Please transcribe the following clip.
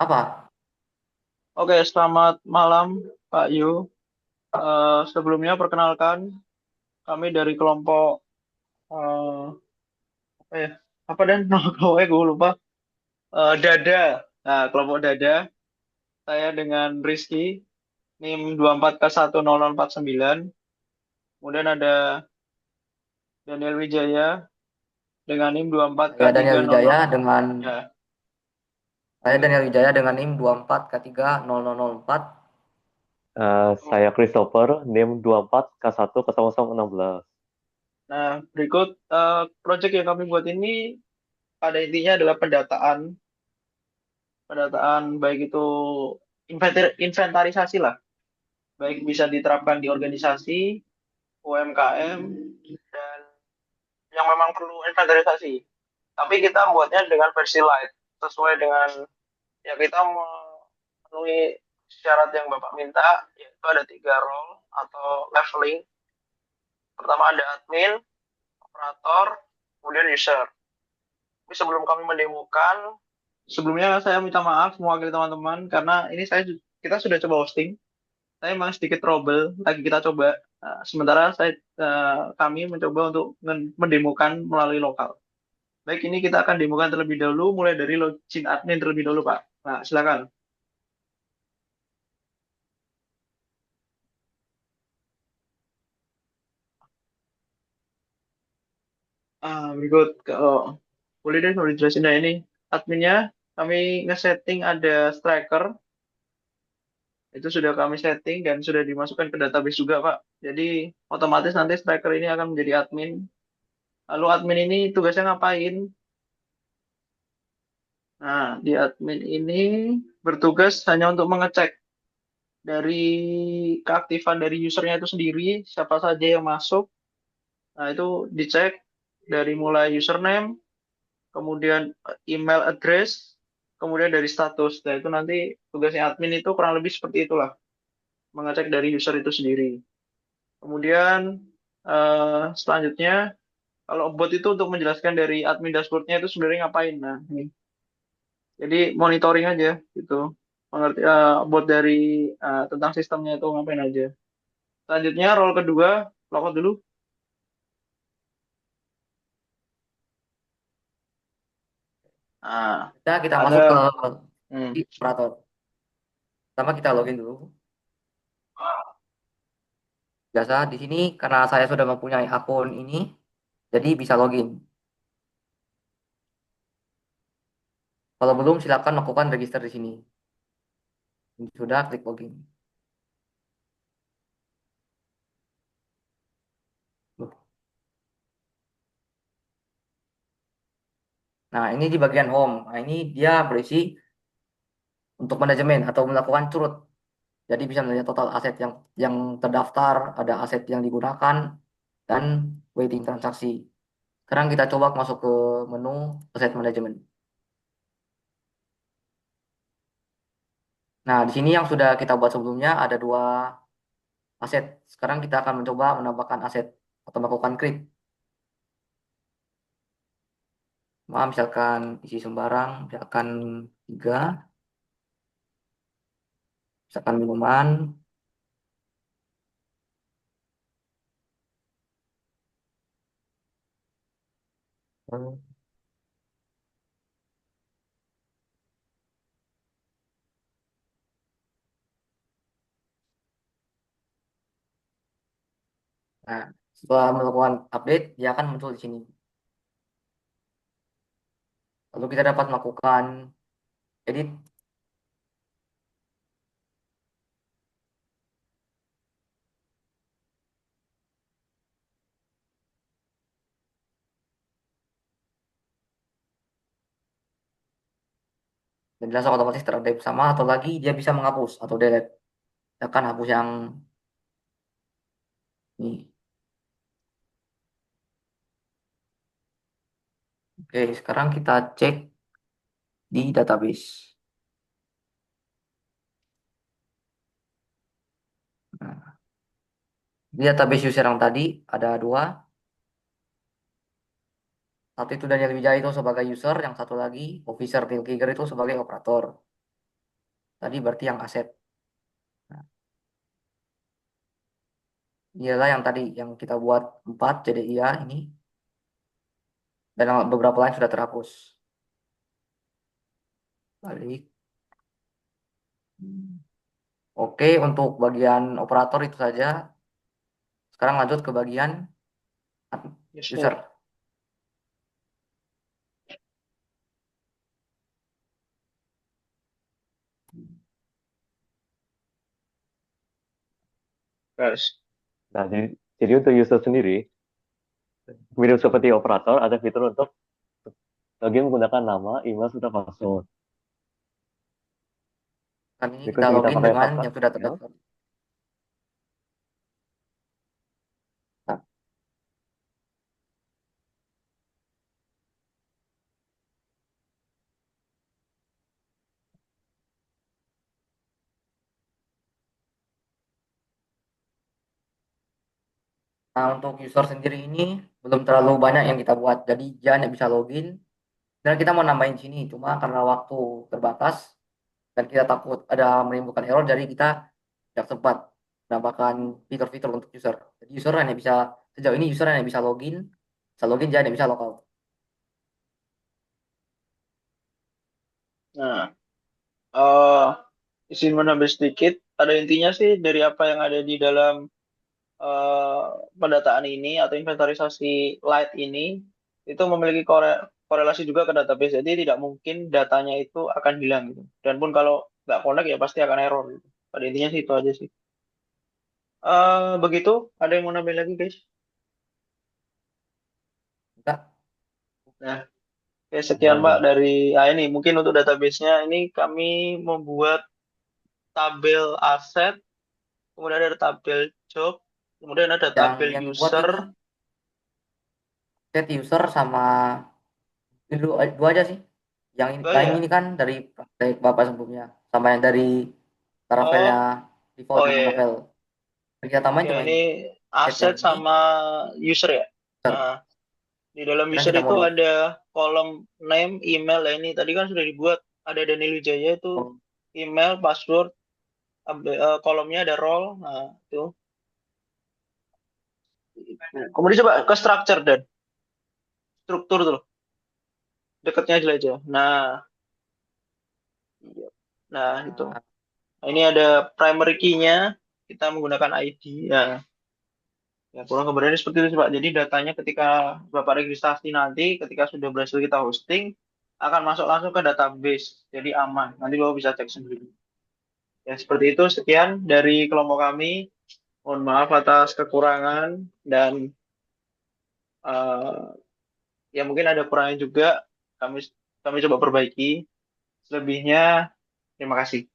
Apa? Oke, selamat malam Pak Yu. Sebelumnya perkenalkan kami dari kelompok apa ya? Apa dan nama kelompoknya gue lupa. Dada. Nah, kelompok Dada. Saya dengan Rizky, NIM 24K10049. Kemudian ada Daniel Wijaya dengan NIM Saya Daniel Wijaya 24K3004. dengan Ya, saya Daniel Wijaya dengan NIM 24K30004. Saya Christopher, NIM 24K10016. nah, berikut project yang kami buat ini pada intinya adalah pendataan, baik itu inventarisasi lah, baik bisa diterapkan di organisasi, UMKM, dan yang memang perlu inventarisasi. Tapi kita membuatnya dengan versi light, sesuai dengan ya kita memenuhi syarat yang Bapak minta, yaitu ada 3 role atau leveling. Pertama ada admin, operator, kemudian user. Tapi sebelum kami mendemokan, sebelumnya saya minta maaf mewakili teman-teman karena ini kita sudah coba hosting. Saya memang sedikit trouble, lagi kita coba. Sementara kami mencoba untuk mendemokan melalui lokal. Baik, ini kita akan demokan terlebih dahulu, mulai dari login admin terlebih dahulu, Pak. Nah, silakan. Berikut, boleh deh kalau dijelasin. Nah, ini adminnya kami nge-setting ada striker, itu sudah kami setting dan sudah dimasukkan ke database juga, Pak. Jadi, otomatis nanti striker ini akan menjadi admin. Lalu admin ini tugasnya ngapain? Nah, di admin ini bertugas hanya untuk mengecek dari keaktifan dari usernya itu sendiri, siapa saja yang masuk. Nah, itu dicek dari mulai username, kemudian email address, kemudian dari status. Nah, itu nanti tugasnya admin itu kurang lebih seperti itulah, mengecek dari user itu sendiri. Kemudian selanjutnya, kalau bot itu untuk menjelaskan dari admin dashboardnya itu sebenarnya ngapain. Nah, ini. Jadi monitoring aja gitu. Mengerti bot dari tentang sistemnya itu ngapain aja. Selanjutnya role kedua, login dulu. Nah, Kita masuk ke ada hmm, operator. Pertama kita login dulu. Biasa di sini karena saya sudah mempunyai akun ini, jadi bisa login. Kalau belum silakan lakukan register di sini. Sudah klik login. Nah, ini di bagian home. Nah, ini dia berisi untuk manajemen atau melakukan curut. Jadi bisa melihat total aset yang terdaftar, ada aset yang digunakan, dan waiting transaksi. Sekarang kita coba masuk ke menu aset manajemen. Nah, di sini yang sudah kita buat sebelumnya ada dua aset. Sekarang kita akan mencoba menambahkan aset atau melakukan create. Maaf, misalkan isi sembarang, misalkan tiga, misalkan minuman. Nah, setelah melakukan update, dia akan muncul di sini. Lalu kita dapat melakukan edit dan dia langsung otomatis terupdate sama atau lagi dia bisa menghapus atau delete. Kita akan hapus yang ini. Oke, sekarang kita cek di database. Nah, di database user yang tadi ada dua. Satu itu Daniel Wijaya itu sebagai user, yang satu lagi Officer Tilkiger itu sebagai operator. Tadi berarti yang aset. Nah, inilah yang tadi yang kita buat 4 jadi iya ini. Dan beberapa lain sudah terhapus. Balik. Oke, untuk bagian operator itu saja. Sekarang lanjut ke bagian User. user. Guys. Nah, jadi untuk user sendiri, mirip seperti operator, ada fitur untuk login menggunakan nama, email, serta password. Kali ini kita Berikutnya kita login pakai dengan password yang sudah email. terdaftar. Nah, nah, untuk user sendiri ini belum terlalu banyak yang kita buat. Jadi dia hanya bisa login. Dan kita mau nambahin sini. Cuma karena waktu terbatas dan kita takut ada menimbulkan error, jadi kita tidak sempat menambahkan fitur-fitur untuk user. Jadi user hanya bisa sejauh ini user hanya bisa login dia hanya bisa logout. Nah, eh izin menambah sedikit. Pada intinya sih dari apa yang ada di dalam eh, pendataan ini atau inventarisasi light ini itu memiliki korelasi juga ke database. Jadi tidak mungkin datanya itu akan hilang gitu. Dan pun kalau nggak connect ya pasti akan error gitu. Pada intinya sih itu aja sih. Begitu. Ada yang mau nambahin lagi guys? Enggak, Nah, oke, sekian Mbak Nah, dari ini mungkin untuk database-nya ini kami membuat tabel aset, kemudian ada tabel job, kemudian ada tabel yang dibuat user. ini set user sama ini dua aja sih. Yang ini, Oh lain ya, ini kan dari praktek Bapak sebelumnya sama yang dari Laravelnya oh default oh yang ya, Laravel. Yang kita tambahin ya cuma ini ini. Set yang aset ini sama user ya. user. Nah, di dalam Sekarang user kita itu modif. ada kolom name, email ya ini tadi kan sudah dibuat. Ada Daniel Wijaya itu Oh, email, password, kolomnya ada role. Nah, itu. Kemudian coba ke structure dan struktur tuh, dekatnya aja. Nah, iya. Nah, itu. nah, Nah, ini ada primary key-nya. Kita menggunakan ID. Ya, ya kurang keberanian seperti itu, Pak. Jadi datanya ketika Bapak registrasi nanti, ketika sudah berhasil kita hosting, akan masuk langsung ke database. Jadi aman. Nanti Bapak bisa cek sendiri. Ya, seperti itu. Sekian dari kelompok kami. Mohon maaf atas kekurangan dan eh, ya mungkin ada kurangnya juga. Kami kami coba perbaiki. Selebihnya, terima kasih.